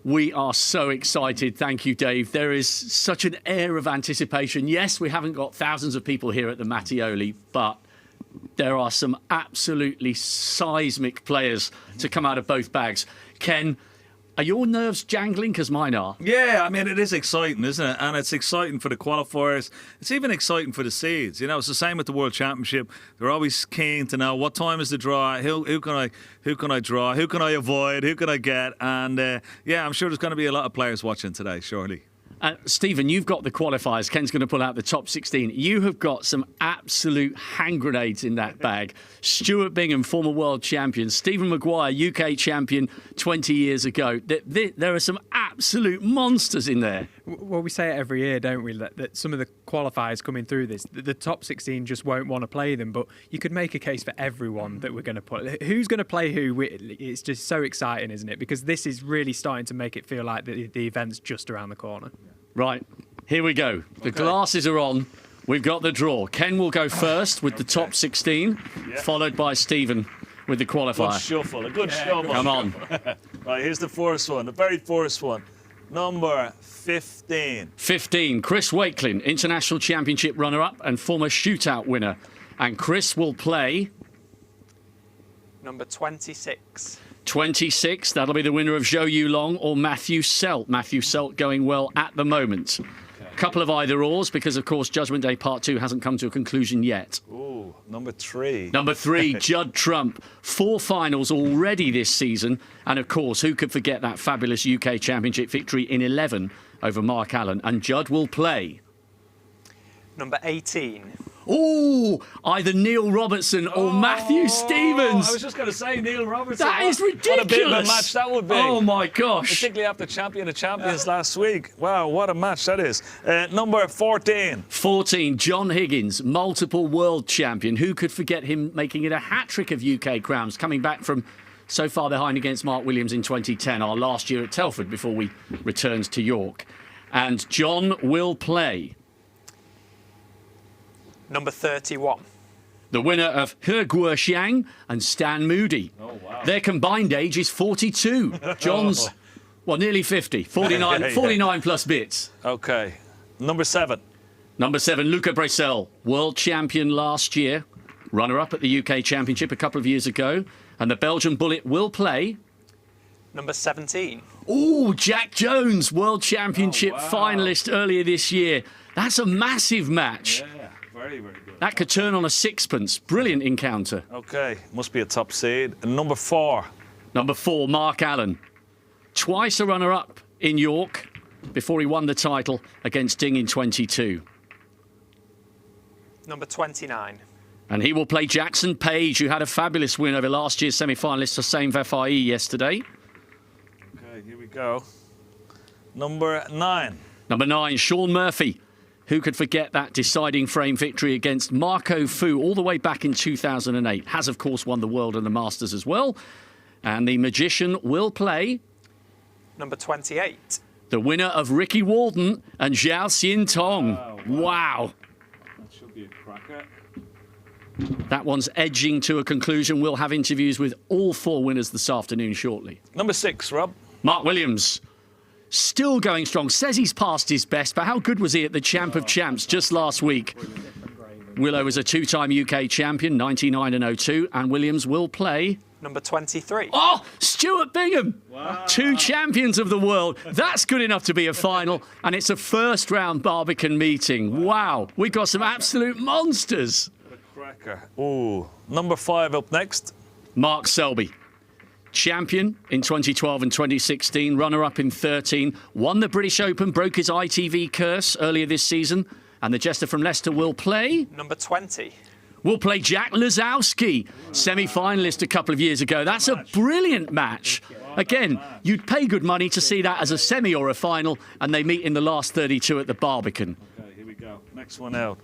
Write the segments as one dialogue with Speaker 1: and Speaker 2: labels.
Speaker 1: We are so excited. Thank you, Dave. There is such an air of anticipation. Yes, we haven't got thousands of people here at the Mattioli, but there are some absolutely seismic players to come out of both bags. Ken, are your nerves jangling? Because mine are.
Speaker 2: Yeah, I mean, it is exciting, isn't it? And it's exciting for the qualifiers. It's even exciting for the seeds. You know, it's the same with the World Championship. They're always keen to know what time is the draw, who can I draw, who can I avoid, who can I get? And yeah, I'm sure there's going to be a lot of players watching today, surely.
Speaker 1: Stephen, you've got the qualifiers. Ken's going to pull out the top 16. You have got some absolute hand grenades in that bag. Stuart Bingham, former world champion. Stephen Maguire, UK champion 20 years ago. There are some absolute monsters in there.
Speaker 3: Well, we say it every year, don't we, that some of the qualifiers coming through this, the top 16 just won't want to play them, but you could make a case for everyone that we're going to put. Who's going to play who? It's just so exciting, isn't it? Because this is really starting to make it feel like the event's just around the corner.
Speaker 1: Right, here we go. The glasses are on. We've got the draw. Ken will go first with the top 16, followed by Stephen with the qualifier.
Speaker 2: Good shuffle, a good shuffle.
Speaker 1: Come on.
Speaker 2: Right, here's the first one, the very first one. Number 15.
Speaker 1: 15, Chris Wakelin, International Championship runner-up and former shootout winner. And Chris will play...
Speaker 4: Number 26.
Speaker 1: 26, that'll be the winner of Zhou Yulong or Matthew Selt. Matthew Selt going well at the moment. Couple of either-ors because, of course, Judgment Day Part 2 hasn't come to a conclusion yet.
Speaker 2: Ooh, number 3.
Speaker 1: Number 3, Judd Trump. 4 finals already this season. And, of course, who could forget that fabulous UK Championship victory in 11 over Mark Allen? And Judd will play...
Speaker 4: Number 18.
Speaker 1: Oh, either Neil Robertson or Matthew Stevens.
Speaker 2: I was just going to say Neil Robertson.
Speaker 1: That is ridiculous.
Speaker 2: What a bit of a match that would be.
Speaker 1: Oh, my gosh.
Speaker 2: Particularly after champion of champions last week. Wow, what a match that is. Number 14.
Speaker 1: 14, John Higgins, multiple world champion. Who could forget him making it a hat-trick of UK crowns, coming back from so far behind against Mark Williams in 2010, our last year at Telford before we returned to York. And John will play...
Speaker 4: Number 31.
Speaker 1: The winner of He Guoxiang and Stan Moody.
Speaker 2: Oh, wow.
Speaker 1: Their combined age is 42. John's, well, nearly 50. 49 plus bits.
Speaker 2: Okay. Number 7.
Speaker 1: Number 7, Luca Brecel, world champion last year. Runner-up at the UK Championship a couple of years ago. And the Belgian Bullet will play...
Speaker 4: Number 17.
Speaker 1: Oh, Jack Jones, world championship finalist earlier this year. That's a massive match.
Speaker 2: Yeah, very, very good.
Speaker 1: That could turn on a sixpence. Brilliant encounter.
Speaker 2: Okay, must be a top seed. And number 4.
Speaker 1: Number 4, Mark Allen. Twice a runner-up in York before he won the title against Ding in 22.
Speaker 4: Number 29.
Speaker 1: And he will play Jackson Page, who had a fabulous win over last year's semi-finalist Hossein Vefai yesterday.
Speaker 2: Okay, here we go. Number 9.
Speaker 1: Number 9, Sean Murphy. Who could forget that deciding frame victory against Marco Fu all the way back in 2008? Has, of course, won the World and the Masters as well. And the Magician will play...
Speaker 4: Number 28.
Speaker 1: The winner of Ricky Walden and Zhao Xin Tong. Wow.
Speaker 2: That should be a cracker.
Speaker 1: That one's edging to a conclusion. We'll have interviews with all 4 winners this afternoon shortly.
Speaker 2: Number 6, Rob.
Speaker 1: Mark Williams. Still going strong. Says he's past his best, but how good was he at the Champ of Champs just last week? Willow was a 2-time UK champion, 99 and 02, and Williams will play...
Speaker 4: Number 23.
Speaker 1: Oh, Stuart Bingham. Wow. 2 champions of the world. That's good enough to be a final, and it's a first-round Barbican meeting. Wow. We've got some absolute monsters.
Speaker 2: What a cracker. Ooh. Number 5 up next.
Speaker 1: Mark Selby. Champion in 2012 and 2016, runner-up in 13, won the British Open, broke his ITV curse earlier this season, and the jester from Leicester will play...
Speaker 4: Number 20.
Speaker 1: Will play Jack Lazowski, semi-finalist a couple of years ago. That's a brilliant match. Again, you'd pay good money to see that as a semi or a final, and they meet in the last 32 at the Barbican.
Speaker 2: Okay, here we go. Next one out.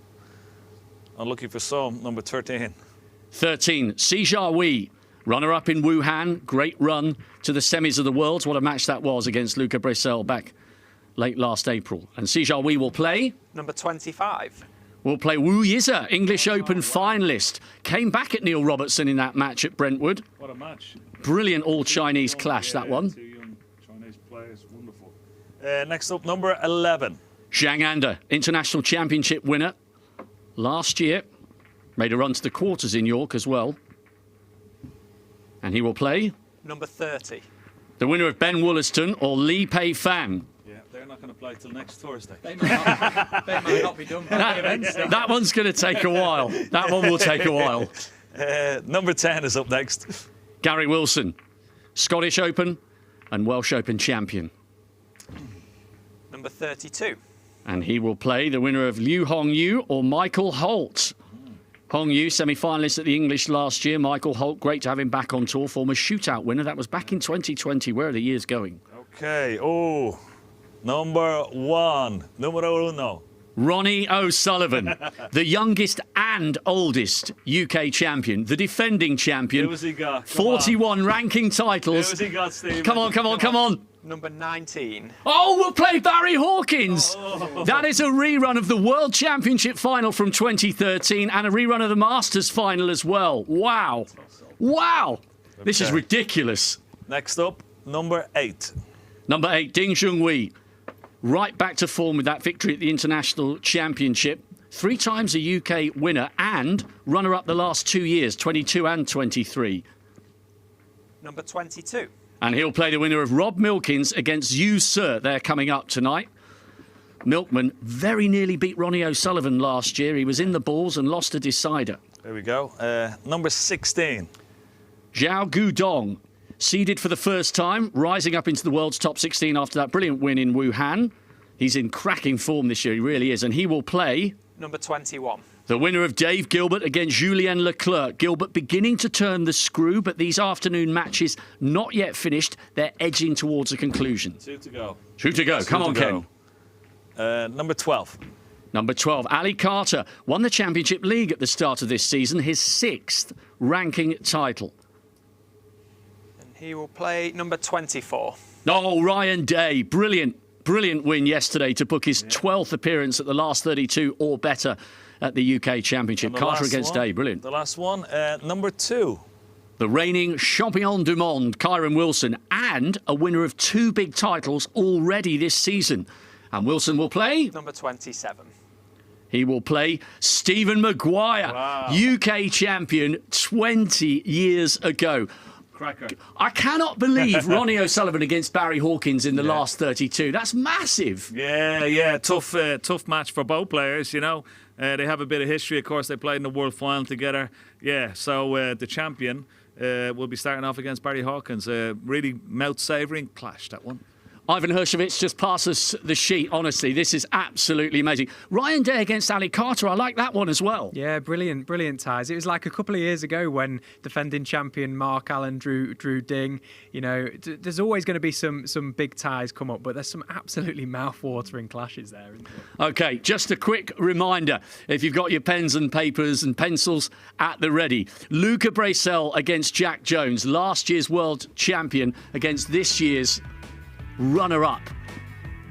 Speaker 2: I'm looking for some. Number 13.
Speaker 1: 13, Si Jiawei. Runner-up in Wuhan, great run to the semis of the Worlds. What a match that was against Luca Brecel back late last April. And Si Jiawei will play...
Speaker 4: Number 25.
Speaker 1: Will play Wu Yize, English Open finalist. Came back at Neil Robertson in that match at Brentwood.
Speaker 2: What a match.
Speaker 1: Brilliant all-Chinese clash, that one.
Speaker 2: 2 young Chinese players, wonderful. Next up, number 11.
Speaker 1: Zhang Anda, international championship winner last year. Made a run to the quarters in York as well. And he will play
Speaker 4: Number 30.
Speaker 1: the winner of Ben Wollaston or Lee Pei Fan.
Speaker 2: Yeah, they're not going to play till next Thursday.
Speaker 3: They might not be done by the events.
Speaker 1: That one's going to take a while. That one will take a while.
Speaker 2: Number 10 is up next.
Speaker 1: Gary Wilson, Scottish Open and Welsh Open champion.
Speaker 4: Number 32.
Speaker 1: And he will play the winner of Liu Hongyu or Michael Holt. Hongyu, semi-finalist at the English last year. Michael Holt, great to have him back on tour. Former shootout winner. That was back in 2020. Where are the years going?
Speaker 2: Okay, number 1. Numero uno.
Speaker 1: Ronnie O'Sullivan, the youngest and oldest UK champion, the defending champion.
Speaker 2: Who has he got?
Speaker 1: 41 ranking
Speaker 2: Who
Speaker 1: titles.
Speaker 2: has he got, Steve?
Speaker 1: Come on.
Speaker 4: Number 19.
Speaker 1: Oh, we'll play Barry Hawkins. That is a rerun of the World Championship final from 2013 and a rerun of the Masters final as well. Wow. This is ridiculous.
Speaker 2: Next up, number 8.
Speaker 1: Number 8, Ding Junhui. Right back to form with that victory at the International Championship. 3 times a UK winner and runner-up the last 2 years, 22 and 23.
Speaker 4: Number 22.
Speaker 1: And he'll play the winner of Rob Milkins against Yu Sir. They're coming up tonight. Milkman very nearly beat Ronnie O'Sullivan last year. He was in the balls and lost a decider.
Speaker 2: There we go. Number 16.
Speaker 1: Zhao Gudong, seeded for the first time, rising up into the world's top 16 after that brilliant win in Wuhan. He's in cracking form this year, he really is. And he will play
Speaker 4: Number 21.
Speaker 1: the winner of Dave Gilbert against Julien Leclerc. Gilbert beginning to turn the screw, but these afternoon matches not yet finished. They're edging towards a conclusion.
Speaker 2: 2 to go.
Speaker 1: 2 to go. Come on, Ken.
Speaker 2: Number 12.
Speaker 1: Number 12, Ali Carter, won the Championship League at the start of this season, his 6th ranking title.
Speaker 4: And he will play number 24.
Speaker 1: Oh, Ryan Day, brilliant win yesterday to book his 12th appearance at the last 32 or better at the UK Championship. Carter against Day, brilliant.
Speaker 2: The last one, number 2.
Speaker 1: The reigning champion du monde, Kyron Wilson, and a winner of 2 big titles already this season. And Wilson will play?
Speaker 4: Number 27.
Speaker 1: He will play Stephen Maguire, UK champion 20 years ago.
Speaker 2: Cracker.
Speaker 1: I cannot believe Ronnie O'Sullivan against Barry Hawkins in the last 32. That's massive.
Speaker 2: Yeah. Tough match for both players, you know. They have a bit of history, of course. They played in the World Final together. Yeah, so the champion will be starting off against Barry Hawkins. Really mouth-savouring clash, that one.
Speaker 1: Ivan Hershevich just passes the sheet. Honestly, this is absolutely amazing. Ryan Day against Ali Carter. I like that one as well.
Speaker 3: Yeah, brilliant ties. It was like a couple of years ago when defending champion Mark Allen drew Ding. You know, there's always going to be some big ties come up, but there's some absolutely mouth-watering clashes there, isn't there?
Speaker 1: Okay, just a quick reminder. If you've got your pens and papers and pencils at the ready. Luca Bracel against Jack Jones, last year's world champion against this year's runner-up.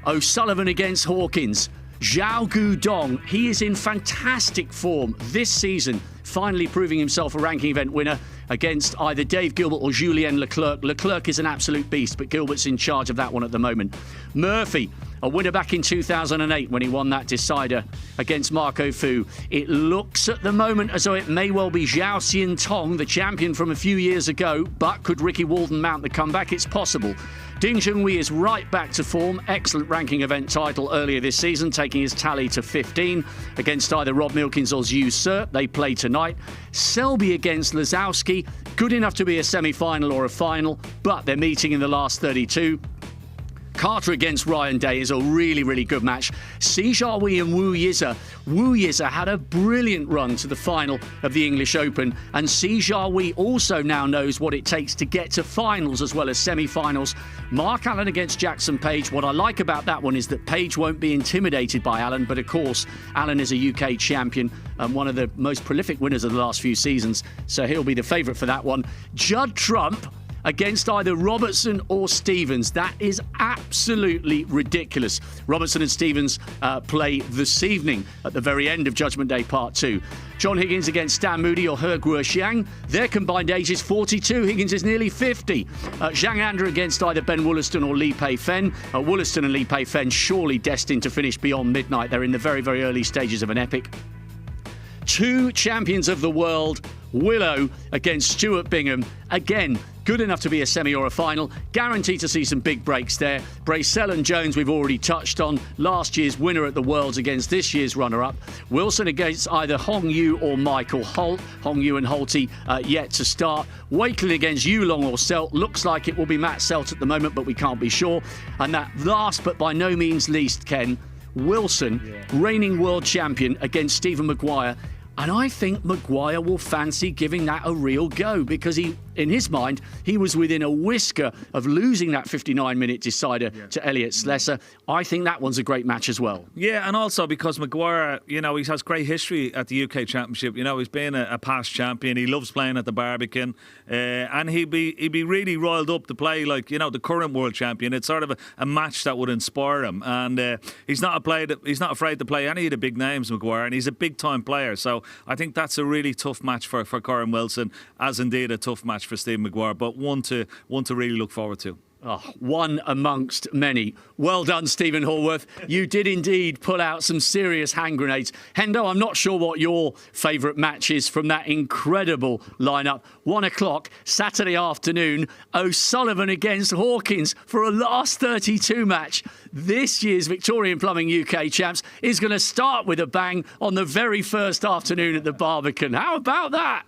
Speaker 1: O'Sullivan against Hawkins. Zhao Gudong, he is in fantastic form this season, finally proving himself a ranking event winner against either Dave Gilbert or Julien Leclerc. Leclerc is an absolute beast, but Gilbert's in charge of that one at the moment. Murphy, a winner back in 2008 when he won that decider against Marco Fu. It looks at the moment as though it may well be Zhao Xian Tong, the champion from a few years ago, but could Ricky Walden mount the comeback? It's possible. Ding Junhui is right back to form. Excellent ranking event title earlier this season, taking his tally to 15 against either Rob Milkins or Zhu Sir. They play tonight. Selby against Lazowski. Good enough to be a semi-final or a final, but they're meeting in the last 32. Carter against Ryan Day is a really, really good match. Si Jiahui and Wu Yize. Wu Yize had a brilliant run to the final of the English Open, and Si Jiahui also now knows what it takes to get to finals as well as semi-finals. Mark Allen against Jackson Page. What I like about that one is that Page won't be intimidated by Allen, but of course, Allen is a UK champion and one of the most prolific winners of the last few seasons, so he'll be the favourite for that one. Judd Trump against either Robertson or Stevens. That is absolutely ridiculous. Robertson and Stevens play this evening at the very end of Judgment Day Part 2. John Higgins against Stan Moody or He Guoxiang. Their combined age is 42. Higgins is nearly 50. Zhang Anda against either Ben Wollaston or Li Pei Fen. Wollaston and Li Pei Fen surely destined to finish beyond midnight. They're in the very, very early stages of an epic. 2 champions of the world, Willow against Stuart Bingham. Again, good enough to be a semi or a final. Guaranteed to see some big breaks there. Bracell and Jones we've already touched on. Last year's winner at the Worlds against this year's runner-up. Wilson against either Hong Yu or Michael Holt. Hong Yu and Holty yet to start. Wakelin against Yulong or Selt. Looks like it will be Matt Selt at the moment, but we can't be sure. And that last but by no means least, Ken, Wilson, reigning world champion against Stephen Maguire. And I think Maguire will fancy giving that a real go because in his mind, he was within a whisker of losing that 59-minute decider to Elliot Slesser. I think that one's a great match as well.
Speaker 2: Yeah, and also because Maguire, he has great history at the UK Championship. He's been a past champion. He loves playing at the Barbican. And he'd be really riled up to play like, the current world champion. It's sort of a match that would inspire him. And he's not afraid to play any of the big names, Maguire, and he's a big-time player. So I think that's a really tough match for Corin Wilson, as indeed a tough match for Steve Maguire, but one to really look forward to.
Speaker 1: Oh, one amongst many. Well done, Stephen Hallworth. You did indeed pull out some serious hand grenades. Hendo, I'm not sure what your favourite match is from that incredible lineup. 1 o'clock, Saturday afternoon, O'Sullivan against Hawkins for a last 32 match. This year's Victorian Plumbing UK Champs is going to start with a bang on the very first afternoon at the Barbican. How about that?